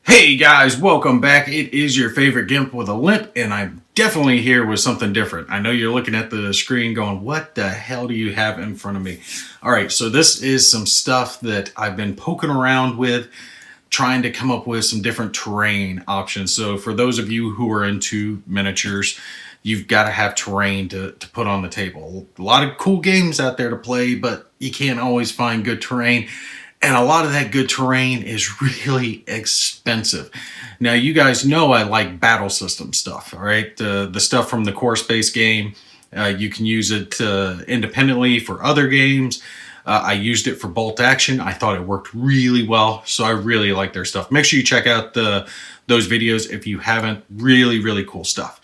Hey guys, welcome back. It is your favorite Gimp with a limp, and I'm definitely here with something different. I know you're looking at the screen going, what the hell do you have in front of me? Alright, so this is some stuff that I've been poking around with, trying to come up with some different terrain options. So for those of you who are into miniatures, you've got to have terrain to put on the table. A lot of cool games out there to play, but you can't always find good terrain. And a lot of that good terrain is really expensive. Now, you guys know I like battle system stuff, all right? The stuff from the course-based game, you can use it independently for other games. I used it for bolt action. I thought it worked really well, so I really like their stuff. Make sure you check out those videos if you haven't. Really, really cool stuff.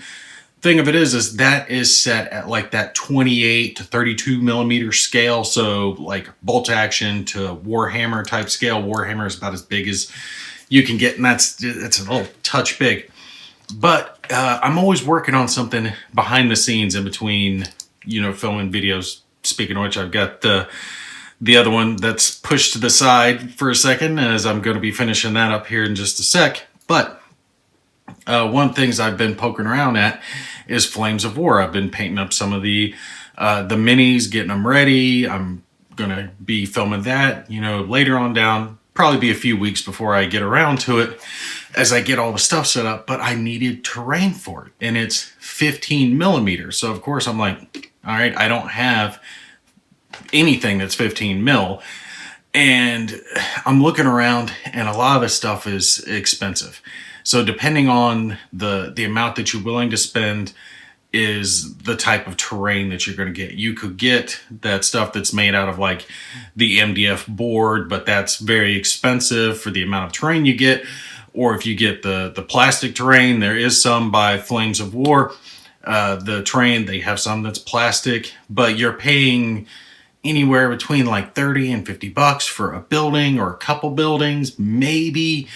Thing of it is that is set at like that 28 to 32 millimeter scale. So like bolt action to Warhammer type scale. Warhammer is about as big as you can get, and it's a little touch big. But I'm always working on something behind the scenes in between, filming videos. Speaking of which, I've got the other one that's pushed to the side for a second, as I'm going to be finishing that up here in just a sec. But one of the things I've been poking around at is Flames of War. I've been painting up some of the minis, getting them ready. I'm gonna be filming that, later on down. Probably be a few weeks before I get around to it, as I get all the stuff set up. But I needed terrain for it, and it's 15 millimeters. So of course I'm like, all right, I don't have anything that's 15 mil, and I'm looking around, and a lot of this stuff is expensive. So depending on the amount that you're willing to spend is the type of terrain that you're going to get. You could get that stuff that's made out of like the MDF board, but that's very expensive for the amount of terrain you get. Or if you get the plastic terrain, there is some by Flames of War. The terrain, they have some that's plastic, but you're paying anywhere between like 30 and 50 bucks for a building or a couple buildings, maybe.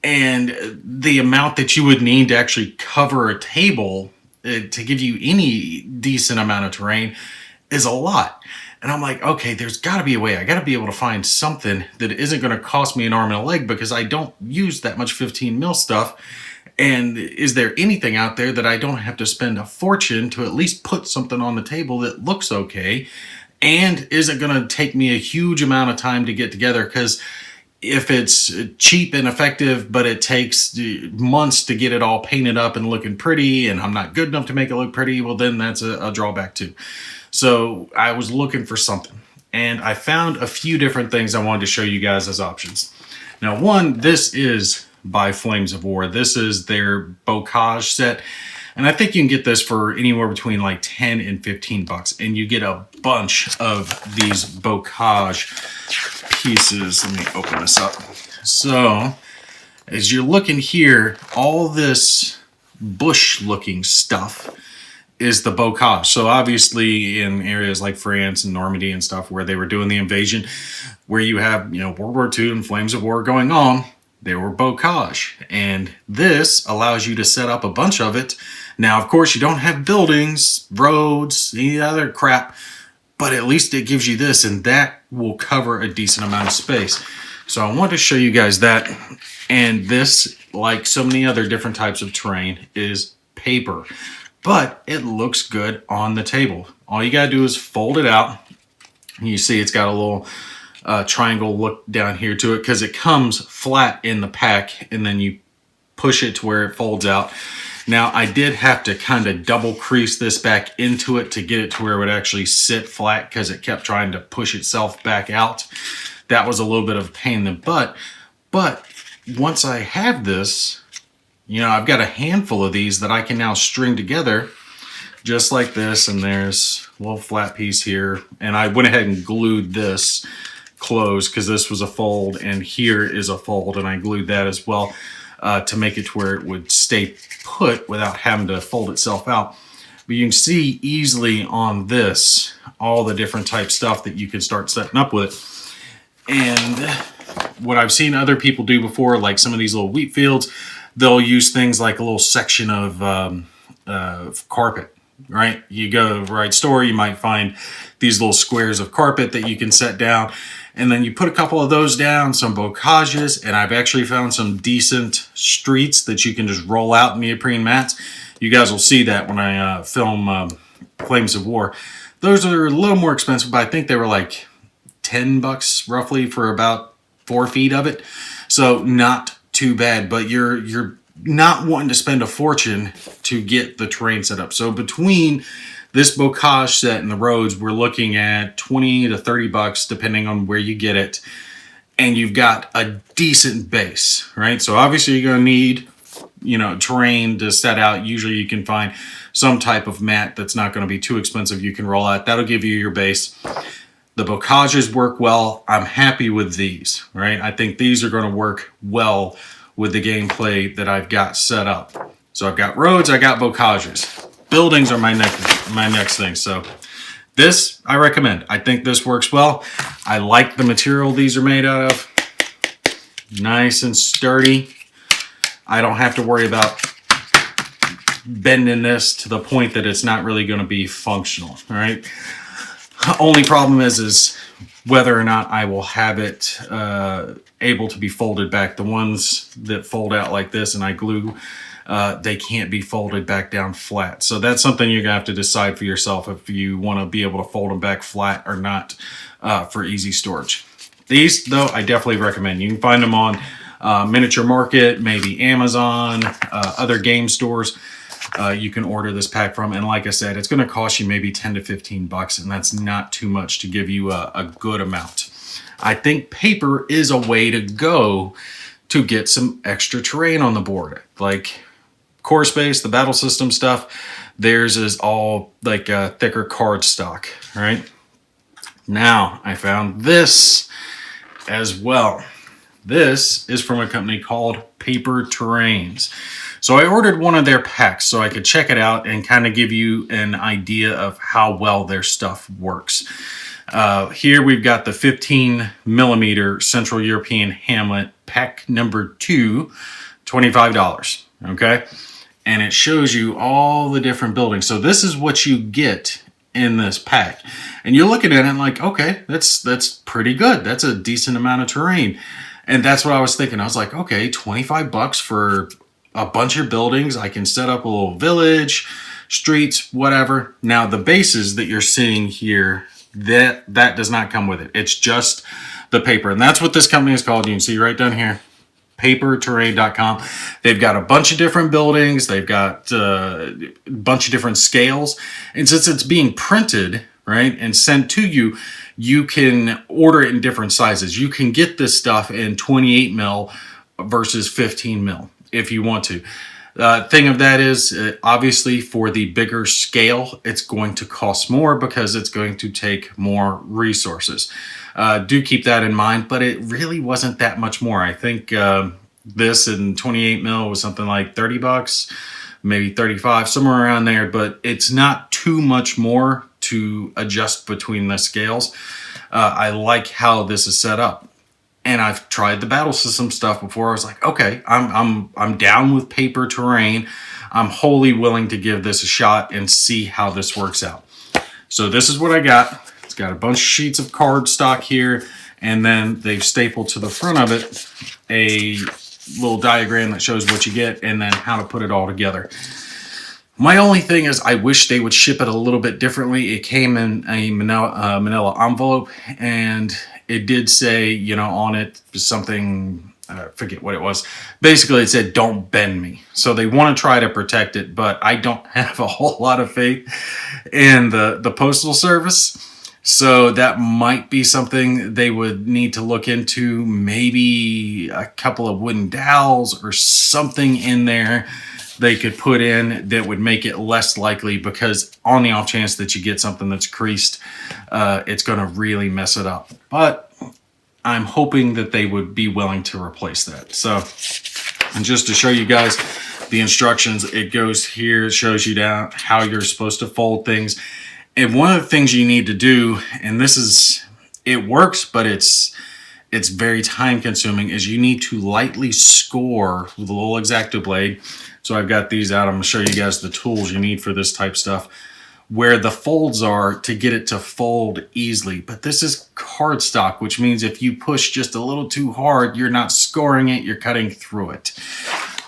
And the amount that you would need to actually cover a table to give you any decent amount of terrain is a lot. And I'm like, okay, there's got to be a way. I got to be able to find something that isn't going to cost me an arm and a leg, because I don't use that much 15 mil stuff. And is there anything out there that I don't have to spend a fortune to at least put something on the table that looks okay and isn't going to take me a huge amount of time to get together? Because if it's cheap and effective, but it takes months to get it all painted up and looking pretty, and I'm not good enough to make it look pretty, well, then that's a drawback too. So I was looking for something, and I found a few different things I wanted to show you guys as options. Now, one, this is by Flames of War. This is their bocage set, and I think you can get this for anywhere between like 10 and 15 bucks, and you get a bunch of these bocage pieces. Let me open this up. So as you're looking here, all this bush looking stuff is the bocage. So obviously in areas like France and Normandy and stuff where they were doing the invasion, where you have, World War II and Flames of War going on, there were bocage. And this allows you to set up a bunch of it. Now, of course, you don't have buildings, roads, any other crap, but at least it gives you this, and that will cover a decent amount of space. So I want to show you guys that. And this, like so many other different types of terrain, is paper, but it looks good on the table. All you gotta do is fold it out. You see it's got a little triangle look down here to it, because it comes flat in the pack, and then you push it to where it folds out. Now, I did have to kind of double crease this back into it to get it to where it would actually sit flat, because it kept trying to push itself back out. That was a little bit of a pain in the butt. But once I have this, I've got a handful of these that I can now string together just like this. And there's a little flat piece here. And I went ahead and glued this closed, because this was a fold, and here is a fold, and I glued that as well. To make it to where it would stay put without having to fold itself out. But you can see easily on this all the different type stuff that you can start setting up with it. And what I've seen other people do before, like some of these little wheat fields, they'll use things like a little section of carpet, right? You go to the right store, you might find these little squares of carpet that you can set down. And then you put a couple of those down, some bocages, and I've actually found some decent streets that you can just roll out neoprene mats. You guys will see that when I film Flames of War. Those are a little more expensive, but I think they were like $10 roughly for about 4 feet of it. So not too bad, but you're not wanting to spend a fortune to get the terrain set up. So between this bocage set and the roads, we're looking at $20 to $30 depending on where you get it. And you've got a decent base, right? So obviously you're going to need, terrain to set out. Usually you can find some type of mat that's not going to be too expensive. You can roll out. That'll give you your base. The bocages work well. I'm happy with these, right? I think these are going to work well with the gameplay that I've got set up. So I've got roads, I got bocages. Buildings are my next thing. So this I recommend. I think this works well. I like the material these are made out of. Nice and sturdy. I don't have to worry about bending this to the point that it's not really going to be functional. All right. Only problem is whether or not I will have it able to be folded back. The ones that fold out like this and I glue, they can't be folded back down flat. So that's something you're gonna have to decide for yourself if you want to be able to fold them back flat or not for easy storage. These, though, I definitely recommend. You can find them on Miniature Market, maybe Amazon, other game stores. You can order this pack from, and like I said, it's going to cost you maybe $10 to $15, and that's not too much to give you a good amount. I think paper is a way to go to get some extra terrain on the board. Like Core Space, the battle system stuff, theirs is all like thicker cardstock, right? Now, I found this as well. This is from a company called Paper Terrains. So I ordered one of their packs so I could check it out and kind of give you an idea of how well their stuff works. Here we've got the 15 millimeter Central European Hamlet pack number 2, $25. Okay. And it shows you all the different buildings. So this is what you get in this pack. And you're looking at it and like, okay, that's pretty good. That's a decent amount of terrain. And that's what I was thinking. I was like, okay, $25 for a bunch of buildings. I can set up a little village, streets, whatever. Now the bases that you're seeing here, that does not come with it. It's just the paper. And that's what this company is called. You can see right down here, paperterrain.com. They've got a bunch of different buildings. They've got a bunch of different scales. And since it's being printed, right, and sent to you, you can order it in different sizes. You can get this stuff in 28 mil versus 15 mil if you want to. Thing of that is, obviously for the bigger scale, it's going to cost more because it's going to take more resources. Do keep that in mind, but it really wasn't that much more. I think this in 28 mil was something like $30, maybe 35, somewhere around there, but it's not too much more to adjust between the scales. I like how this is set up. And I've tried the battle system stuff before. I was like, okay, I'm down with paper terrain. I'm wholly willing to give this a shot and see how this works out. So this is what I got. It's got a bunch of sheets of cardstock here, and then they've stapled to the front of it a little diagram that shows what you get and then how to put it all together. My only thing is I wish they would ship it a little bit differently. It came in a manila envelope, and it did say, you know, on it something, I forget what it was. Basically, it said, don't bend me. So they want to try to protect it, but I don't have a whole lot of faith in the Postal Service. So that might be something they would need to look into. Maybe a couple of wooden dowels or something in there they could put in that would make it less likely, because on the off chance that you get something that's creased, it's going to really mess it up. But I'm hoping that they would be willing to replace that. So, and just to show you guys the instructions, it goes here, it shows you down how you're supposed to fold things. And one of the things you need to do, and this is, it works, but it's very time consuming, is you need to lightly score with a little X-Acto blade. So I've got these out. I'm going to show you guys the tools you need for this type stuff. where the folds are to get it to fold easily. But this is cardstock, which means if you push just a little too hard, you're not scoring it, you're cutting through it,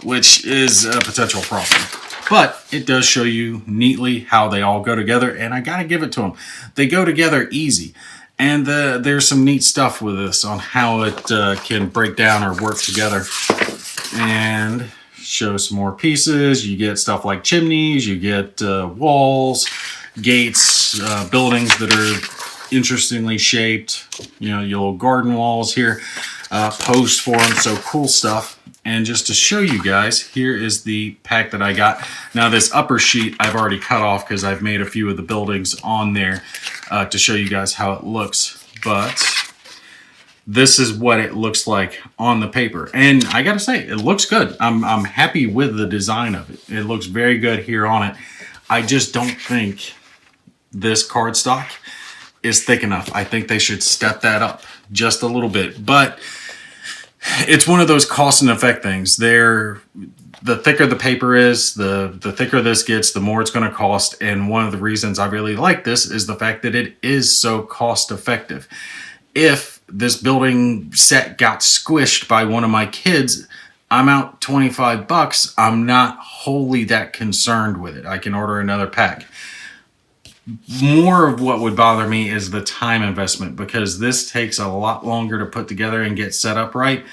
which is a potential problem. But it does show you neatly how they all go together, and I gotta give it to them. They go together easy. And there's some neat stuff with this on how it can break down or work together. And show some more pieces. You get stuff like chimneys, you get walls, gates, buildings that are interestingly shaped, you know, your little garden walls here, posts for them, so cool stuff. And just to show you guys, here is the pack that I got. Now this upper sheet I've already cut off because I've made a few of the buildings on there to show you guys how it looks. But this is what it looks like on the paper. And I gotta say, it looks good. I'm happy with the design of it. It looks very good here on it. I just don't think this cardstock is thick enough. I think they should step that up just a little bit. But it's one of those cost and effect things. The thicker the paper is, the thicker this gets, the more it's going to cost. And one of the reasons I really like this is the fact that it is so cost effective. If this building set got squished by one of my kids, I'm out $25. I'm not wholly that concerned with it. I can order another pack. More of what would bother me is the time investment, because this takes a lot longer to put together and get set up right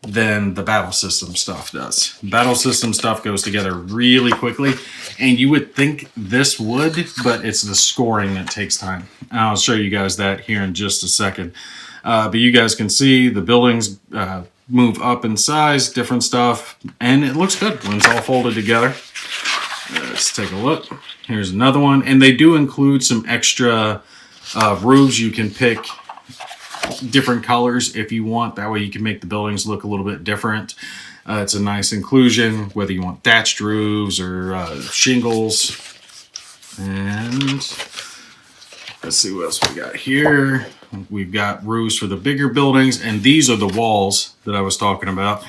than the battle system stuff does. Battle system stuff goes together really quickly, and you would think this would, but it's the scoring that takes time. And I'll show you guys that here in just a second. But you guys can see the buildings move up in size, different stuff, and it looks good when it's all folded together. Let's take a look. Here's another one, and they do include some extra roofs. You can pick different colors if you want. That way you can make the buildings look a little bit different. It's a nice inclusion, whether you want thatched roofs or shingles. And let's see what else we got here. We've got roofs for the bigger buildings, and these are the walls that I was talking about.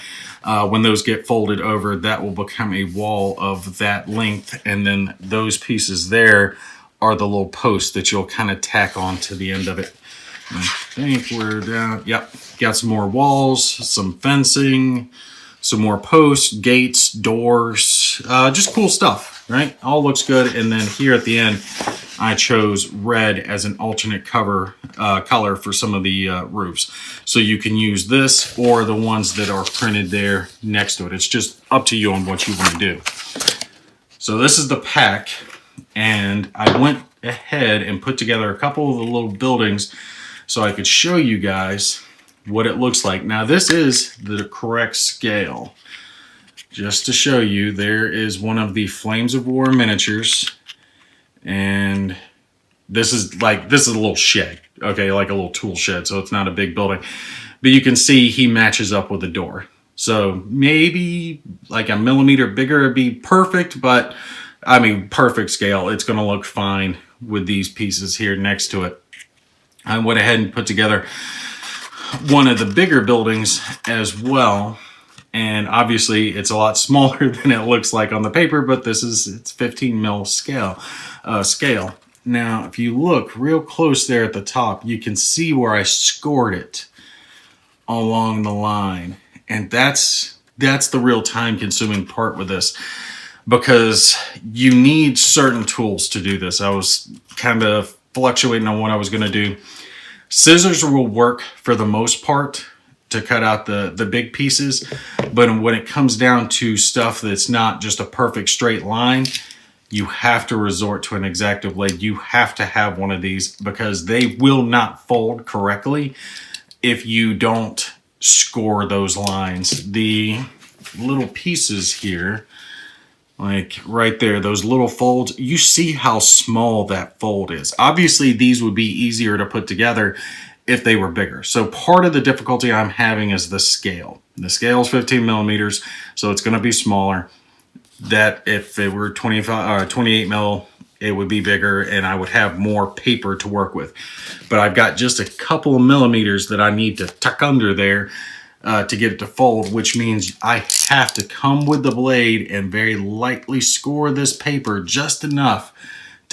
When those get folded over, that will become a wall of that length, and then those pieces there are the little posts that you'll kind of tack on to the end of it. I think we're down. Yep, got some more walls, some fencing, some more posts, gates, doors, just cool stuff, right? All looks good. And then here at the end, I chose red as an alternate color for some of the roofs. So you can use this or the ones that are printed there next to it. It's just up to you on what you want to do. So this is the pack, and I went ahead and put together a couple of the little buildings so I could show you guys what it looks like. Now this is the correct scale. Just to show you, there is one of the Flames of War miniatures. And this is a little shed, okay, like a little tool shed, so it's not a big building. But you can see he matches up with the door. So maybe like a millimeter bigger would be perfect, but I mean, perfect scale. It's going to look fine with these pieces here next to it. I went ahead and put together one of the bigger buildings as well. And obviously it's a lot smaller than it looks like on the paper, but it's 15 mil scale. Now, if you look real close there at the top, you can see where I scored it along the line. And that's the real time consuming part with this, because you need certain tools to do this. I was kind of fluctuating on what I was going to do. Scissors will work for the most part to cut out the big pieces, but when it comes down to stuff that's not just a perfect straight line, you have to resort to an X-Acto blade. You have to have one of these, because they will not fold correctly if you don't score those lines. The little pieces here, like right there, those little folds, you see how small that fold is. Obviously these would be easier to put together if they were bigger. So part of the difficulty I'm having is the scale. The scale is 15 millimeters, so it's going to be smaller. That if it were 28 mil, it would be bigger, and I would have more paper to work with. But I've got just a couple of millimeters that I need to tuck under there to get it to fold, which means I have to come with the blade and very lightly score this paper just enough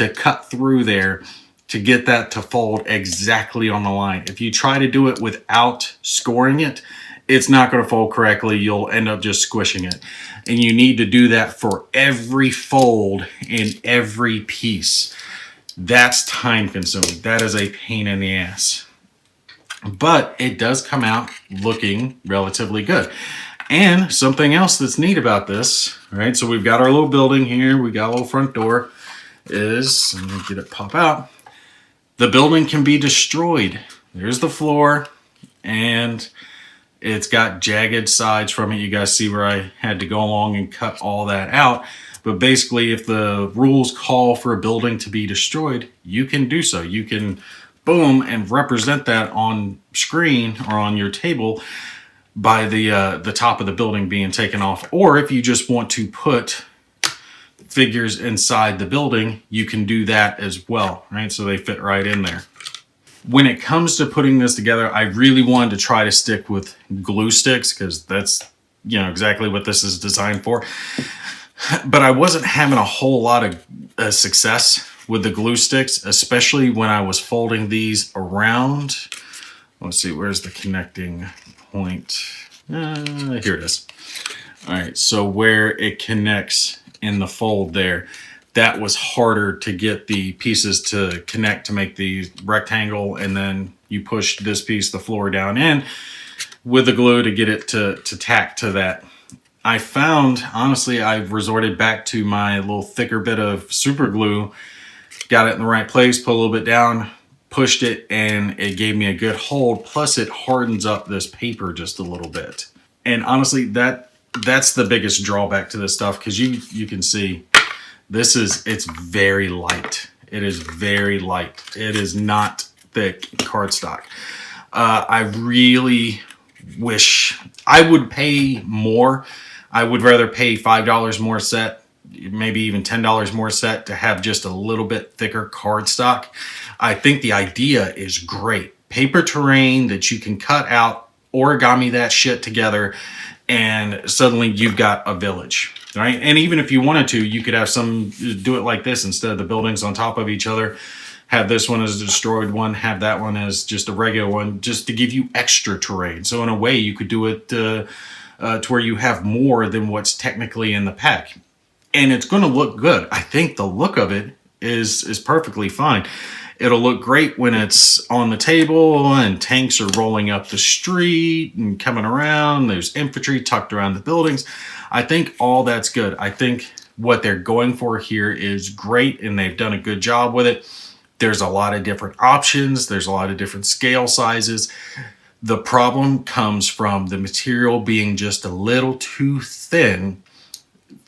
to cut through there to get that to fold exactly on the line. If you try to do it without scoring it, it's not going to fold correctly. You'll end up just squishing it. And you need to do that for every fold in every piece. That's time consuming. That is a pain in the ass. But it does come out looking relatively good. And something else that's neat about this, right? So we've got our little building here. We got a little front door. Let me get it pop out. The building can be destroyed. There's the floor, and it's got jagged sides from it. You guys see where I had to go along and cut all that out. But basically, if the rules call for a building to be destroyed, you can do so. You can, boom, and represent that on screen or on your table by the top of the building being taken off. Or if you just want to put figures inside the building, you can do that as well, right? So they fit right in there. When it comes to putting this together, I really wanted to try to stick with glue sticks because that's, exactly what this is designed for. But I wasn't having a whole lot of success with the glue sticks, especially when I was folding these around. Let's see, where's the connecting point? Here it is. All right, so where it connects in the fold there, that was harder to get the pieces to connect to make the rectangle, and then you push this piece, the floor, down in with the glue to get it to tack to that. I found, honestly, I've resorted back to my little thicker bit of super glue, got it in the right place, put a little bit down, pushed it, and it gave me a good hold. Plus it hardens up this paper just a little bit. And honestly, that's the biggest drawback to this stuff, because you can see it's very light. It is very light. It is not thick cardstock. I really wish I would pay more. I would rather pay $5 more a set, maybe even $10 more a set, to have just a little bit thicker cardstock. I think the idea is great. Paper terrain that you can cut out, origami that shit together, and suddenly you've got a village, right? And even if you wanted to, you could have some do it like this instead of the buildings on top of each other. Have this one as a destroyed one, have that one as just a regular one, just to give you extra terrain. So in a way, you could do it to where you have more than what's technically in the pack. And it's going to look good. I think the look of it is perfectly fine. It'll look great when it's on the table and tanks are rolling up the street and coming around. There's infantry tucked around the buildings. I think all that's good. I think what they're going for here is great, and they've done a good job with it. There's a lot of different options. There's a lot of different scale sizes. The problem comes from the material being just a little too thin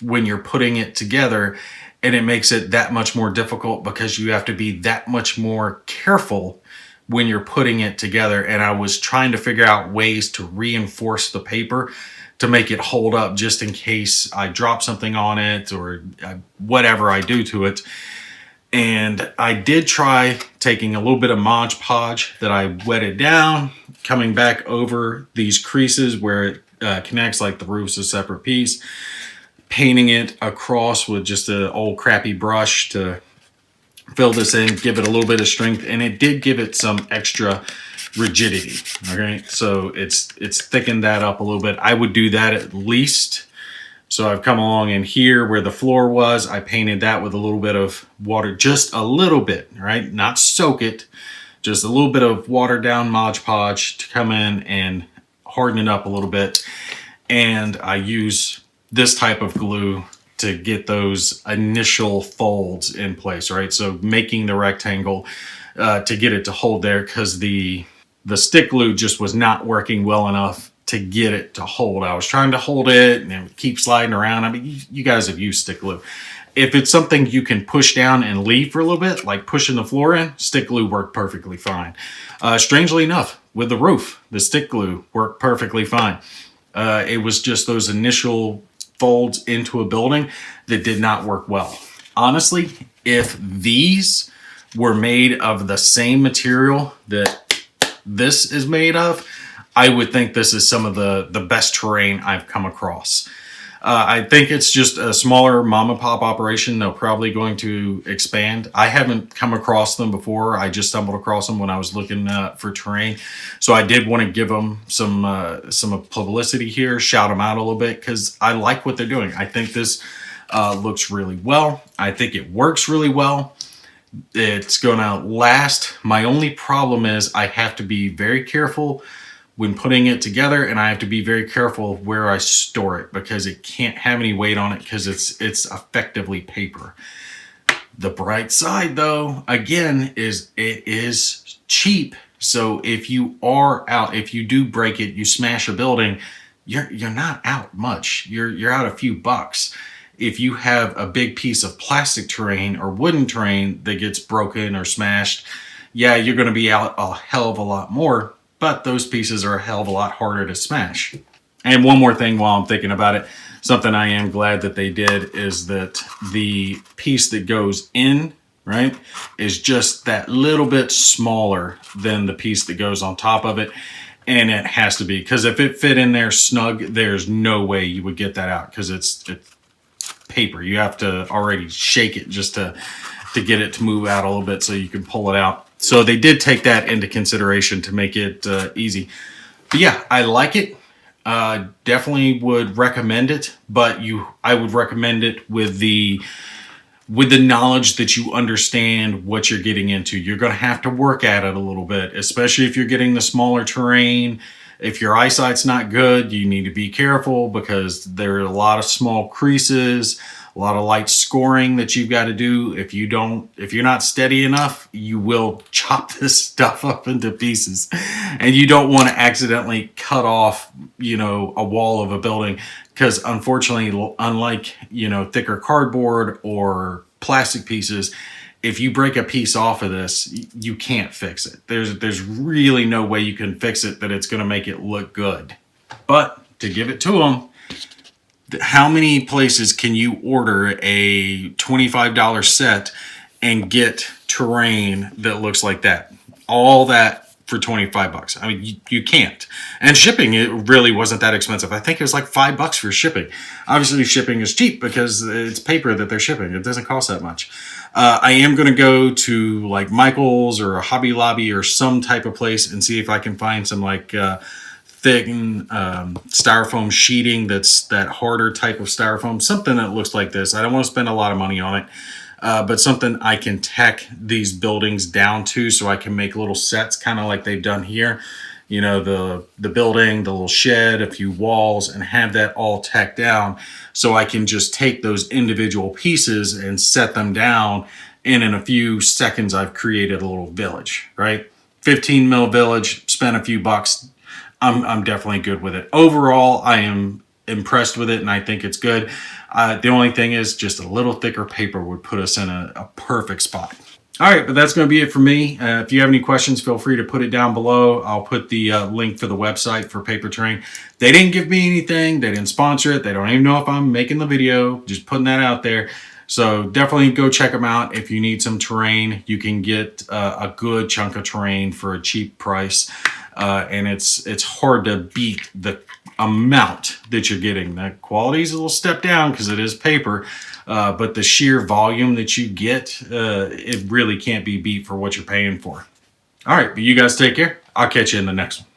when you're putting it together, and it makes it that much more difficult because you have to be that much more careful when you're putting it together. And I was trying to figure out ways to reinforce the paper to make it hold up just in case I drop something on it or whatever I do to it. And I did try taking a little bit of Mod Podge that I wetted down, coming back over these creases where it connects, like the roof's a separate piece, painting it across with just an old crappy brush to fill this in, give it a little bit of strength, and it did give it some extra rigidity. Okay, so it's thickened that up a little bit. I would do that at least. So I've come along in here where the floor was, I painted that with a little bit of water, just a little bit, right? Not soak it, just a little bit of watered down Mod Podge to come in and harden it up a little bit. And I use this type of glue to get those initial folds in place, right? So making the rectangle to get it to hold there, because the stick glue just was not working well enough to get it to hold. I was trying to hold it and it would keep sliding around. I mean, you guys have used stick glue. If it's something you can push down and leave for a little bit, like pushing the floor in, stick glue worked perfectly fine. Strangely enough, with the roof, the stick glue worked perfectly fine. It was just those initial folds into a building that did not work well. Honestly, if these were made of the same material that this is made of, I would think this is some of the best terrain I've come across. I think it's just a smaller mom and pop operation. They're probably going to expand. I haven't come across them before. I just stumbled across them when I was looking for terrain. So I did want to give them some publicity here, shout them out a little bit, because I like what they're doing. I think this looks really well. I think it works really well. It's going to last. My only problem is I have to be very careful when putting it together, and I have to be very careful of where I store it, because it can't have any weight on it, because it's effectively paper. The bright side, though, again, is it is cheap. So if you do break it, you smash a building, you're not out much. You're out a few bucks. If you have a big piece of plastic terrain or wooden terrain that gets broken or smashed, yeah, you're going to be out a hell of a lot more, but those pieces are a hell of a lot harder to smash. And one more thing while I'm thinking about it, something I am glad that they did is that the piece that goes in, right, is just that little bit smaller than the piece that goes on top of it. And it has to be, because if it fit in there snug, there's no way you would get that out, because it's paper. You have to already shake it just to get it to move out a little bit so you can pull it out. So they did take that into consideration to make it easy. But yeah, I like it. Definitely would recommend it, but I would recommend it with the knowledge that you understand what you're getting into. You're going to have to work at it a little bit, especially if you're getting the smaller terrain. If your eyesight's not good, you need to be careful, because there are a lot of small creases, a lot of light scoring that you've got to do. If you're not steady enough, you will chop this stuff up into pieces, and you don't want to accidentally cut off, a wall of a building, because unfortunately, unlike, thicker cardboard or plastic pieces, if you break a piece off of this, you can't fix it. There's really no way you can fix it that it's going to make it look good. But to give it to them, how many places can you order a $25 set and get terrain that looks like that? All that for 25 bucks. I mean, you can't. And shipping, it really wasn't that expensive. I think it was like $5 for shipping. Obviously, shipping is cheap because it's paper that they're shipping. It doesn't cost that much. I am going to go to like Michael's or a Hobby Lobby or some type of place and see if I can find some like thick styrofoam sheeting that's that harder type of styrofoam, something that looks like this. I don't want to spend a lot of money on it. But something I can tack these buildings down to, so I can make little sets, kind of like they've done here. The building, the little shed, a few walls, and have that all tacked down, so I can just take those individual pieces and set them down, and in a few seconds I've created a little village, right? 15 mil village, spent a few bucks. I'm definitely good with it. Overall, I am impressed with it, and I think it's good. The only thing is just a little thicker paper would put us in a perfect spot. All right, but that's going to be it for me. If you have any questions, feel free to put it down below. I'll put the link for the website for Paper Terrain. They didn't give me anything. They didn't sponsor it. They don't even know if I'm making the video. Just putting that out there. So definitely go check them out. If you need some terrain, you can get a good chunk of terrain for a cheap price. And it's hard to beat the amount that you're getting. The quality is a little step down because it is paper, but the sheer volume that you get, it really can't be beat for what you're paying for. All right, but you guys take care. I'll catch you in the next one.